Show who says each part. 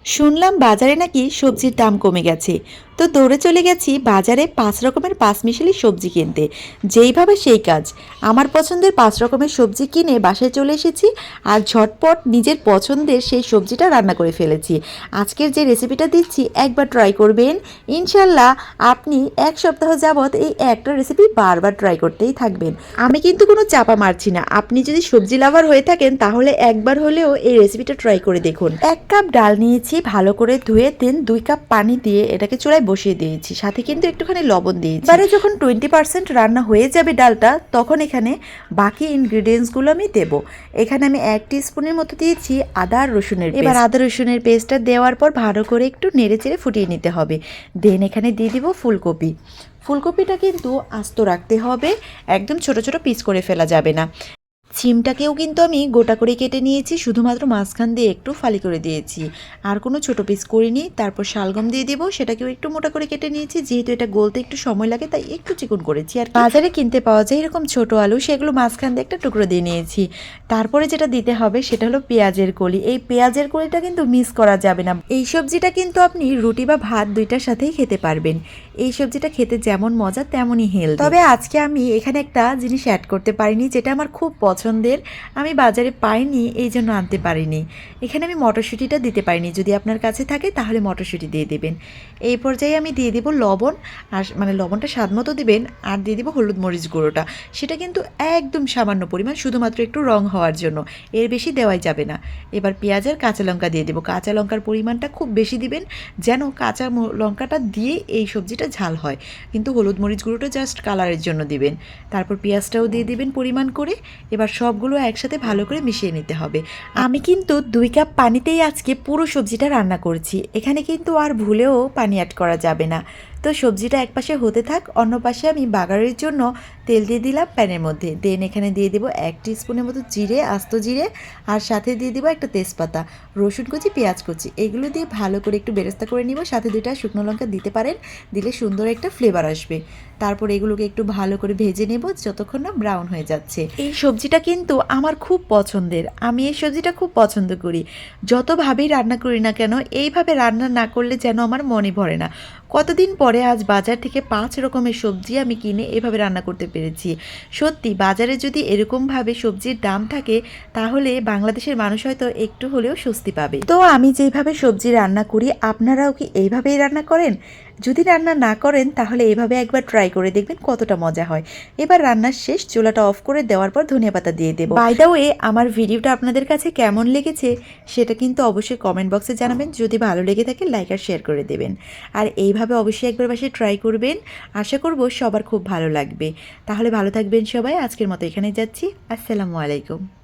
Speaker 1: শুনলাম বাজারে নাকি সবজির দাম কমে গেছে। তো দৌড়ে চলে গেছি বাজারে 5 রকমের 5 মিশালি সবজি কিনতে। যেইভাবে সেই কাজ। আমার পছন্দের 5 রকমের সবজি কিনে বাসায় চলে এসেছি আর ঝটপট নিজের পছন্দের সেই সবজিটা রান্না করে ফেলেছি। আজকের যে রেসিপিটা দিচ্ছি একবার ট্রাই করবেন। ইনশাল্লাহ আপনি 1 সপ্তাহ যাবৎ এই একটা রেসিপি বারবার ট্রাই করতেই থাকবেন। আমি কিন্তু কোনো চাপা মারছি না। আপনি যদি সবজি লাভার হয়ে থাকেন তাহলে একবার হলেও এই রেসিপিটা ট্রাই করে দেখুন। 1 কাপ ডাল নিয়েছি ভালো করে ধুয়ে, দেন 2 কাপ পানি দিয়ে এটাকে চুলায় বসিয়ে দিয়েছি, সাথে কিন্তু একটুখানি লবণ দিয়েছি। এবারে যখন 20% রান্না হয়ে যাবে ডালটা, তখন এখানে বাকি ইনগ্রিডিয়েন্টসগুলো আমি দেব। এখানে আমি 1 টিস্পুনের মতো দিয়েছি আদা আর রসুনের পেস্ট। এবার আদা রসুনের পেস্টটা দেওয়ার পর ভালো করে একটু নেড়েচেড়ে ফুটিয়ে নিতে হবে। দেন এখানে দিয়ে দিব ফুলকপি। ফুলকপিটা কিন্তু আস্ত রাখতে হবে, একদম ছোট ছোট পিস করে ফেলা যাবে না। সিমটাকেও কিন্তু আমি গোটা করে কেটে নিয়েছি, শুধুমাত্র মাঝখান দিয়ে একটু ফালি করে দিয়েছি, আর কোনো ছোট পিস করিনি। তারপর শালগম দিয়ে দিব, সেটাকেও একটু মোটা করে কেটে নিয়েছি, যেহেতু এটা গলতে একটু সময় লাগে তাই একটু চিকন করেছি। আর বাজারে কিনতে পাওয়া যায় এরকম ছোট আলু, সেগুলো মাঝখান দিয়ে একটা টুকরো দিয়ে নিয়েছি। তারপরে যেটা দিতে হবে সেটা হলো পেঁয়াজের কলি। এই পেঁয়াজের কলিটা কিন্তু মিস করা যাবে না। এই সবজিটা কিন্তু আপনি রুটি বা ভাত দুইটার সাথেই খেতে পারবেন। এই সবজিটা খেতে যেমন মজা তেমনই হেলদি। তবে আজকে আমি এখানে একটা জিনিস অ্যাড করতে পারিনি, যেটা আমার খুব পছন্দের, আমি বাজারে পাইনি এই জন্য আনতে পারিনি। এখানে আমি মটরশুঁটিটা দিতে পারিনি, যদি আপনার কাছে থাকে তাহলে মটরশুঁটি দিয়ে দেবেন। এই পর্যায়ে আমি দিয়ে দিব লবণ, আর মানে লবণটা স্বাদ মতো দিবেন, আর দিয়ে দিব হলুদ মরিচ গুঁড়োটা। সেটা কিন্তু একদম সামান্য পরিমাণ, শুধুমাত্র একটু রং হওয়ার জন্য, এর বেশি দেওয়াই যাবে না। এবার পেঁয়াজ আর কাঁচা লঙ্কা দিয়ে দেবো। কাঁচা লঙ্কার পরিমাণটা খুব বেশি দিবেন, যেন কাঁচা লঙ্কাটা দিয়ে এই সবজিটা ঝাল হয়। কিন্তু হলুদ মরিচ গুঁড়োটা জাস্ট কালারের জন্য দিবেন। তারপর পেঁয়াজটাও দিয়ে দিবেন পরিমাণ করে। এবার সবগুলো একসাথে ভালো করে মিশিয়ে নিতে হবে। আমি কিন্তু 2 কাপ পানিতেই আজকে পুরো সবজিটা রান্না করছি। এখানে কিন্তু আর ভুলেও পানি অ্যাড করা যাবে না। তো সবজিটা এক পাশে হতে থাক, অন্য পাশে আমি বাগারের জন্য তেল দিয়ে দিলাম প্যানের মধ্যে। দেন এখানে দিয়ে দেবো 1 টিস্পুনের মতো জিরে, আস্ত জিরে, আর সাথে দিয়ে দেবো একটা তেজপাতা, রসুন কুচি, পেঁয়াজ কুচি, এগুলো দিয়ে ভালো করে একটু বেরেস্তা করে নিব। সাথে 2টা শুকনো লঙ্কা দিতে পারেন, দিলে সুন্দর একটা ফ্লেভার আসবে। তারপর এগুলোকে একটু ভালো করে ভেজে নেব যতক্ষণ না ব্রাউন হয়ে যাচ্ছে। এই সবজিটা কিন্তু আমার খুব পছন্দের, আমি এই সবজিটা খুব পছন্দ করি। যতভাবেই রান্না করি না কেন, এইভাবে রান্না না করলে যেন আমার মনে ভরে না। কতদিন পরে আজ বাজার থেকে 5 রকমের সবজি আমি কিনে এভাবে রান্না করতে পেরেছি। সত্যি বাজারে যদি এরকমভাবে সবজির দাম থাকে, তাহলে বাংলাদেশের মানুষ হয়তো একটু হলেও স্বস্তি পাবে। তো আমি যেভাবে সবজি রান্না করি, আপনারাও কি এইভাবেই রান্না করেন? যদি রান্না না করেন তাহলে এভাবে একবার ট্রাই করে দেখবেন কতটা মজা হয়। এবার রান্নার শেষ, চুলাটা অফ করে দেওয়ার পর ধনিয়া পাতা দিয়ে দেবো। বাই দ্য ওয়ে, আমার ভিডিওটা আপনাদের কাছে কেমন লেগেছে সেটা কিন্তু অবশ্যই কমেন্ট বক্সে জানাবেন। যদি ভালো লেগে থাকে লাইক আর শেয়ার করে দেবেন। আর এইভাবে অবশ্যই একবার বাসায় ট্রাই করবেন, আশা করব সবার খুব ভালো লাগবে। তাহলে ভালো থাকবেন সবাই, আজকের মতো এখানেই যাচ্ছি। আসসালামু আলাইকুম।